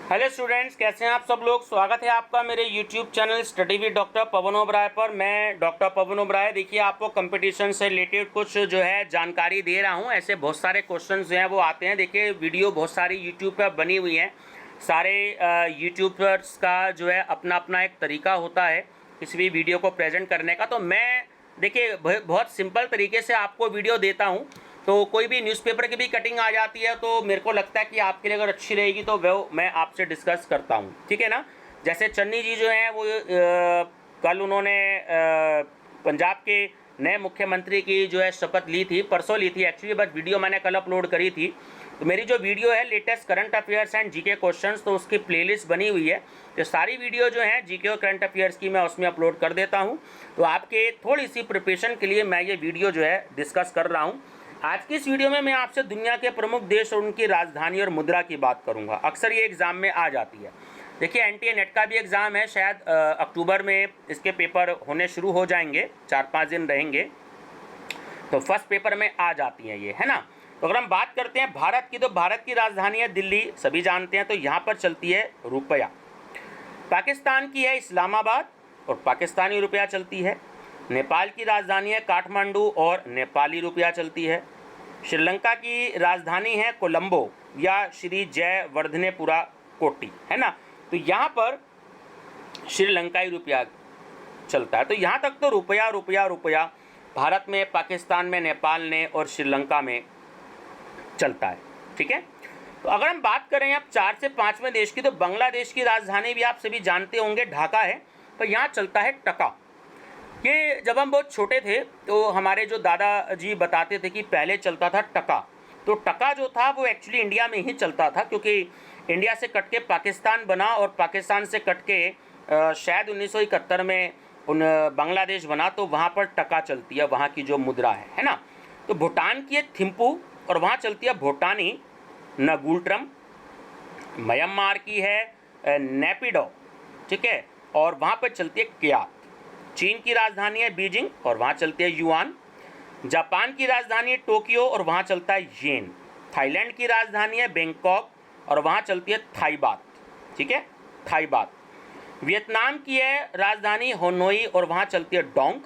Hello students, कैसे हैं आप सब लोग। स्वागत है आपका मेरे YouTube channel study with doctor Pawan Oberoi पर। मैं डॉक्टर पवन ओबराय। देखिए, आपको कंपटीशन से रिलेटेड कुछ जो है जानकारी दे रहा हूं। ऐसे बहुत सारे क्वेश्चन जो हैं वो आते हैं। देखिए, वीडियो बहुत सारी यूट्यूब पर बनी हुई हैं। सारे यूट्यूबर्स का जो है अपना अपना एक तरीका होता है किसी भी वीडियो को प्रेजेंट करने का। तो मैं देखिए बहुत सिंपल तरीके से आपको वीडियो देता हूँ। तो कोई भी न्यूज़पेपर की भी कटिंग आ जाती है तो मेरे को लगता है कि आपके लिए अगर अच्छी रहेगी तो वो मैं आपसे डिस्कस करता हूँ, ठीक है ना। जैसे चन्नी जी जो हैं वो कल उन्होंने पंजाब के नए मुख्यमंत्री की जो है शपथ ली थी, परसों ली थी एक्चुअली, बट वीडियो मैंने कल अपलोड करी थी। तो मेरी जो वीडियो है latest current affairs and GK questions, तो उसकी प्लेलिस्ट बनी हुई है। तो सारी वीडियो जो है जीके और करंट अफेयर्स की मैं उसमें अपलोड कर देता हूँ। तो आपके थोड़ी सी प्रिपरेशन के लिए मैं ये वीडियो जो है डिस्कस कर रहा हूँ। आज की इस वीडियो में मैं आपसे दुनिया के प्रमुख देश और उनकी राजधानी और मुद्रा की बात करूंगा। अक्सर ये एग्जाम में आ जाती है। देखिए, एनटीए नेट का भी एग्ज़ाम है, शायद अक्टूबर में इसके पेपर होने शुरू हो जाएंगे, 4-5 दिन रहेंगे। तो फर्स्ट पेपर में आ जाती हैं ये, है ना। तो अगर हम बात करते हैं भारत की, तो भारत की राजधानी है दिल्ली, सभी जानते हैं। तो यहाँ पर चलती है रुपया। पाकिस्तान की है इस्लामाबाद और पाकिस्तानी रुपया चलती है। नेपाल की राजधानी है काठमांडू और नेपाली रुपया चलती है। श्रीलंका की राजधानी है कोलंबो या श्री जयवर्धनेपुरा कोट्टी, है ना। तो यहाँ पर श्रीलंकाई रुपया चलता है। तो यहाँ तक तो रुपया रुपया रुपया भारत में, पाकिस्तान में, नेपाल ने और श्रीलंका में चलता है, ठीक है। तो अगर हम बात करें अब 4 से 5वें देश की, तो बांग्लादेश की राजधानी भी आप सभी जानते होंगे, ढाका है। तो यहाँ चलता है टका। ये जब हम बहुत छोटे थे तो हमारे जो दादाजी बताते थे कि पहले चलता था टका। तो टका जो था वो एक्चुअली इंडिया में ही चलता था, क्योंकि इंडिया से कट के पाकिस्तान बना और पाकिस्तान से कट के शायद 1971 में बांग्लादेश बना। तो वहाँ पर टका चलती है, वहाँ की जो मुद्रा है ना। तो भूटान की है थिम्पू और वहाँ चलती है भूटानी नगुल्ट्रम। म्यांमार की है नेपिडो, ठीक है, और वहाँ पर चलती है क्यात। चीन की राजधानी है बीजिंग और वहाँ चलती है युआन। जापान की राजधानी है टोक्यो और वहाँ चलता है येन। थाईलैंड की राजधानी है बैंकॉक और वहाँ चलती है थाई बात, ठीक है, थाई बात। वियतनाम की है राजधानी होनोई और वहाँ चलती है डोंग।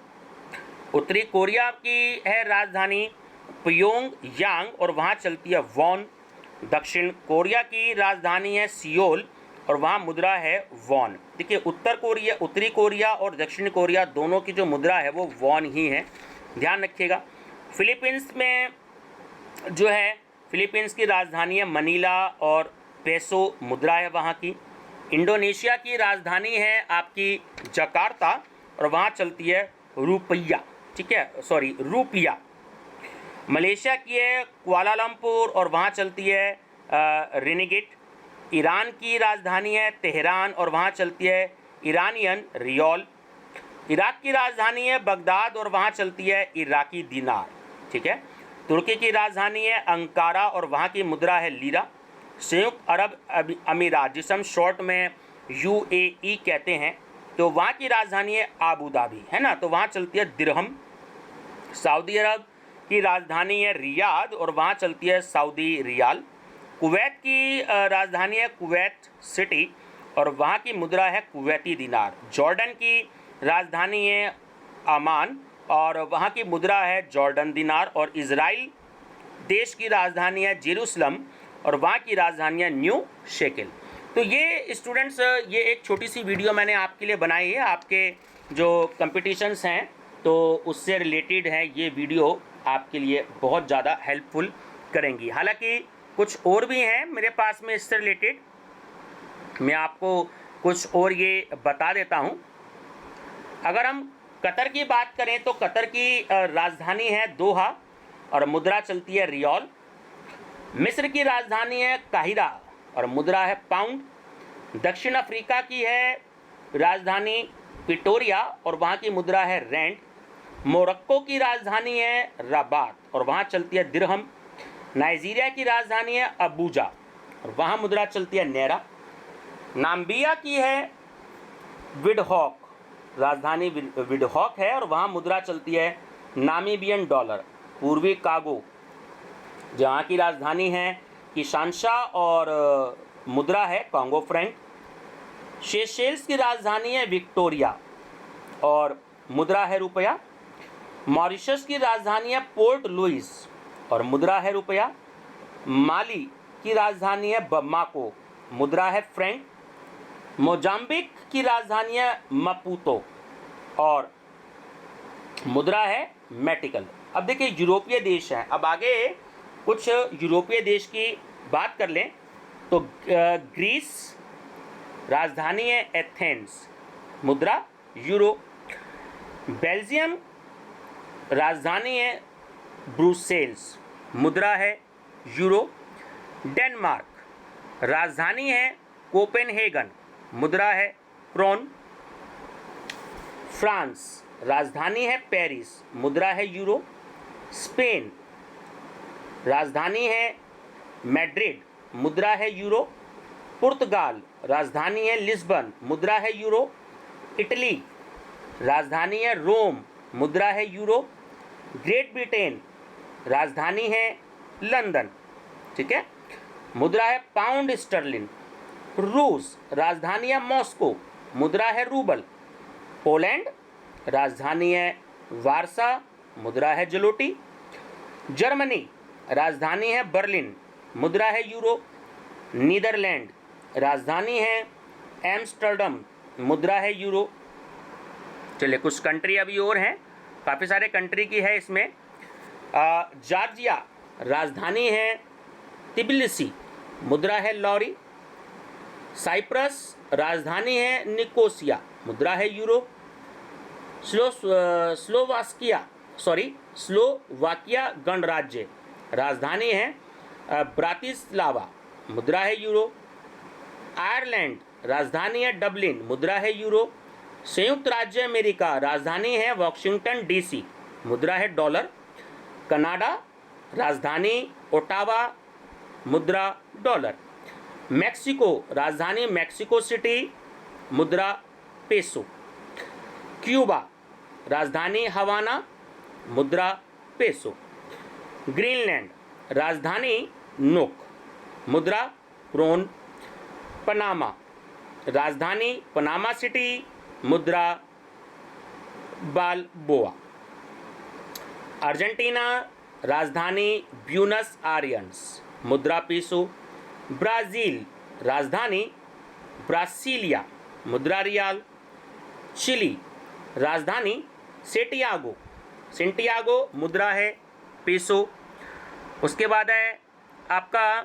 उत्तरी कोरिया की है राजधानी प्योंग यांग और वहाँ चलती है वॉन। दक्षिण कोरिया की राजधानी है सियोल और वहाँ मुद्रा है वॉन। देखिए, उत्तरी कोरिया और दक्षिण कोरिया दोनों की जो मुद्रा है वो वॉन ही है, ध्यान रखिएगा। फिलीपींस में जो है, फिलीपींस की राजधानी है मनीला और पेसो मुद्रा है वहाँ की। इंडोनेशिया की राजधानी है आपकी जकार्ता और वहाँ चलती है रुपया, ठीक है, सॉरी रुपया। मलेशिया की है कुआलालंपुर और वहाँ चलती है रिनिगिट। ईरान की राजधानी है तेहरान और वहाँ चलती है ईरानियन रियाल। इराक की राजधानी है बगदाद और वहाँ चलती है इराकी दिनार, ठीक है। तुर्की की राजधानी है अंकारा और वहाँ की मुद्रा है लीरा। संयुक्त अरब अमीरात, जिसे हम शॉर्ट में UAE कहते हैं, तो वहाँ की राजधानी है आबू धाबी, है ना। तो वहाँ चलती है दिरहम। सऊदी अरब की राजधानी है रियाद और वहाँ चलती है सऊदी रियाल। कुवैत की राजधानी है कुवैत सिटी और वहाँ की मुद्रा है कुवैती दिनार। जॉर्डन की राजधानी है अमान और वहाँ की मुद्रा है जॉर्डन दिनार। और इज़राइल देश की राजधानी है जेरूसलम और वहाँ की राजधानी है न्यू शेकिल। तो ये स्टूडेंट्स, ये एक छोटी सी वीडियो मैंने आपके लिए बनाई है। आपके जो कंपटीशंस हैं तो उससे रिलेटेड है ये वीडियो, आपके लिए बहुत ज़्यादा हेल्पफुल करेंगी। हालांकि कुछ और भी हैं मेरे पास में इससे रिलेटेड, मैं आपको कुछ और ये बता देता हूँ। अगर हम कतर की बात करें तो कतर की राजधानी है दोहा और मुद्रा चलती है रियाल। मिस्र की राजधानी है काहिरा और मुद्रा है पाउंड। दक्षिण अफ्रीका की है राजधानी प्रिटोरिया और वहाँ की मुद्रा है रैंड। मोरक्को की राजधानी है रबात और वहाँ चलती है दिरहम। नाइजीरिया की राजधानी है अबूजा और वहाँ मुद्रा चलती है नेरा। नाम्बिया की है विंडहॉक, राजधानी विंडहॉक है और वहाँ मुद्रा चलती है नामीबियन डॉलर। पूर्वी कागो, जहाँ की राजधानी है किशानशा और मुद्रा है कॉन्गो फ्रैंक। सेशेल्स की राजधानी है विक्टोरिया और मुद्रा है रुपया। मॉरिशस की राजधानी है पोर्ट लुइस और मुद्रा है रुपया। माली की राजधानी है बमाको, मुद्रा है फ्रैंक। मोजाम्बिक की राजधानी है मपूतो और मुद्रा है मेटिकल। अब देखिए यूरोपीय देश हैं, अब आगे कुछ यूरोपीय देश की बात कर लें तो ग्रीस, राजधानी है एथेंस, मुद्रा यूरो। बेल्जियम, राजधानी है ब्रुसेल्स, मुद्रा है यूरो। डेनमार्क, राजधानी है कोपेनहेगन, मुद्रा है क्रोन। फ्रांस, राजधानी है पेरिस, मुद्रा है यूरो। स्पेन, राजधानी है मैड्रिड, मुद्रा है यूरो। पुर्तगाल, राजधानी है लिस्बन, मुद्रा है यूरो। इटली, राजधानी है रोम, मुद्रा है यूरो। ग्रेट ब्रिटेन, राजधानी है लंदन, ठीक है, मुद्रा है पाउंड स्टर्लिन। रूस, राजधानी है मॉस्को, मुद्रा है रूबल। पोलैंड, राजधानी है वारसा, मुद्रा है जलोटी। जर्मनी, राजधानी है बर्लिन, मुद्रा है यूरो। नीदरलैंड, राजधानी है एम्स्टर्डम, मुद्रा है यूरो। चलिए कुछ कंट्री अभी और हैं, काफ़ी सारे कंट्री की है इसमें। जॉर्जिया, राजधानी है तिबिलिसी, मुद्रा है लॉरी। साइप्रस, राजधानी है निकोसिया, मुद्रा है यूरो। स्लोवाकिया गणराज्य, राजधानी है ब्रातिस्लावा, मुद्रा है यूरो। आयरलैंड, राजधानी है डबलिन, मुद्रा है यूरो। संयुक्त राज्य अमेरिका, राजधानी है वॉशिंगटन डीसी, मुद्रा है डॉलर। कनाडा, राजधानी ओटावा, मुद्रा डॉलर। मैक्सिको, राजधानी मैक्सिको सिटी, मुद्रा पेसो। क्यूबा, राजधानी हवाना, मुद्रा पेसो। ग्रीनलैंड, राजधानी नोक, मुद्रा क्रोन। पनामा, राजधानी पनामा सिटी, मुद्रा बालबोआ। अर्जेंटीना, राजधानी ब्यूनस आयर्स, मुद्रा पेसो। ब्राज़ील, राजधानी ब्रासिलिया, मुद्रा रियाल। चिली, राजधानी सेंटियागो, मुद्रा है पेसो। उसके बाद है आपका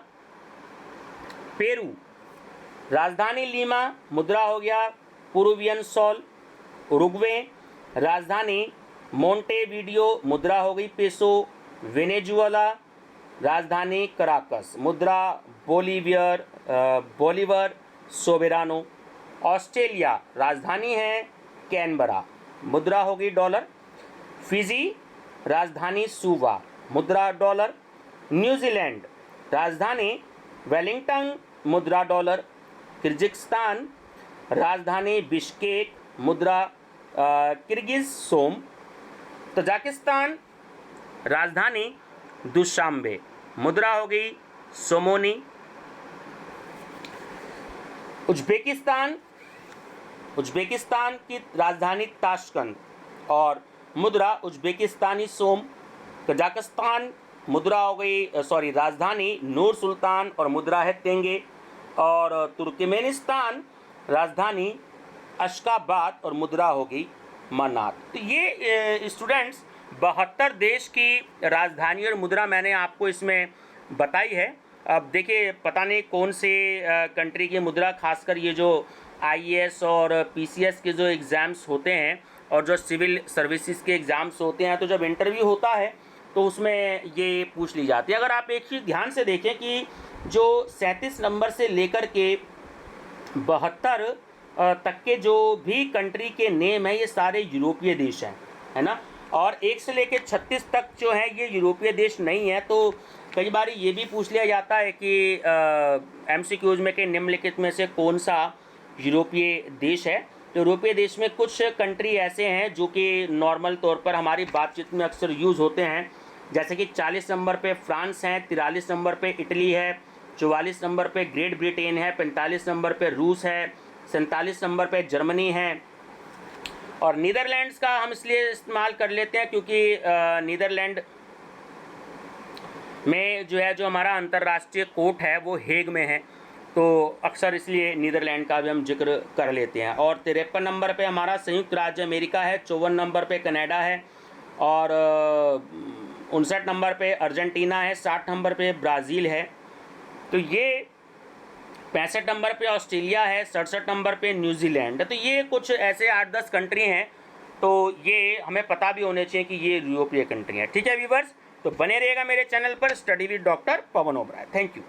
पेरू, राजधानी लीमा, मुद्रा हो गया पेरुवियन सोल। उरुग्वे, राजधानी मोंटेवीडियो, मुद्रा हो गई पेसो। वेनेजुएला, राजधानी कराकस, मुद्रा बोलीवर सोबेरानो। ऑस्ट्रेलिया, राजधानी है कैनबरा, मुद्रा हो गई डॉलर। फिजी, राजधानी सुवा, मुद्रा डॉलर। न्यूजीलैंड, राजधानी वेलिंगटन, मुद्रा डॉलर। किर्गिस्तान, राजधानी बिश्केक, मुद्रा किर्गिज सोम। तजाकिस्तान, राजधानी दुशांबे, मुद्रा हो गई सोमोनी। उज्बेकिस्तान की राजधानी ताशकंद और मुद्रा उज्बेकिस्तानी सोम। कजाकिस्तान, मुद्रा हो गई राजधानी नूर सुल्तान और मुद्रा है तेंगे। और तुर्कमेनिस्तान, राजधानी अशकाबाद और मुद्रा हो गई मनात। तो ये स्टूडेंट्स 72 देश की राजधानी और मुद्रा मैंने आपको इसमें बताई है। अब देखिए पता नहीं कौन से कंट्री की मुद्रा, खासकर ये जो आईएएस और पीसीएस के जो एग्ज़ाम्स होते हैं और जो सिविल सर्विसेज के एग्ज़ाम्स होते हैं, तो जब इंटरव्यू होता है तो उसमें ये पूछ ली जाती है। अगर आप एक चीज़ ध्यान से देखें कि जो 37 नंबर से लेकर के 72 तक के जो भी कंट्री के नेम है ये सारे यूरोपीय देश हैं, है ना। और 1 से लेकर 36 तक जो है ये यूरोपीय देश नहीं है। तो कई बार ये भी पूछ लिया जाता है कि एमसीक्यूज में कि निम्नलिखित में से कौन सा यूरोपीय देश है। तो यूरोपीय देश में कुछ कंट्री ऐसे हैं जो कि नॉर्मल तौर पर हमारी बातचीत में अक्सर यूज़ होते हैं, जैसे कि 40 नंबर पे फ्रांस है, 43 नंबर पे इटली है, 44 नंबर पे ग्रेट ब्रिटेन है, 45 नंबर पे रूस है, 47 नंबर पे जर्मनी है। और नीदरलैंड्स का हम इसलिए इस्तेमाल कर लेते हैं क्योंकि नीदरलैंड में जो है जो हमारा अंतर्राष्ट्रीय कोर्ट है वो हेग में है, तो अक्सर इसलिए नीदरलैंड का भी हम जिक्र कर लेते हैं। और 53 नंबर पे हमारा संयुक्त राज्य अमेरिका है, 54 नंबर पे कनाडा है, और 59 नंबर पे अर्जेंटीना है, 60 नंबर पे ब्राज़ील है। तो ये 65 नंबर पे ऑस्ट्रेलिया है, 67 नंबर पे न्यूजीलैंड। तो ये कुछ ऐसे 8-10 कंट्री हैं, तो ये हमें पता भी होने चाहिए कि ये यूरोपीय कंट्री हैं। ठीक है व्यूवर्स, तो बने रहिएगा मेरे चैनल पर study with doctor Pawan Oberoi. Thank you.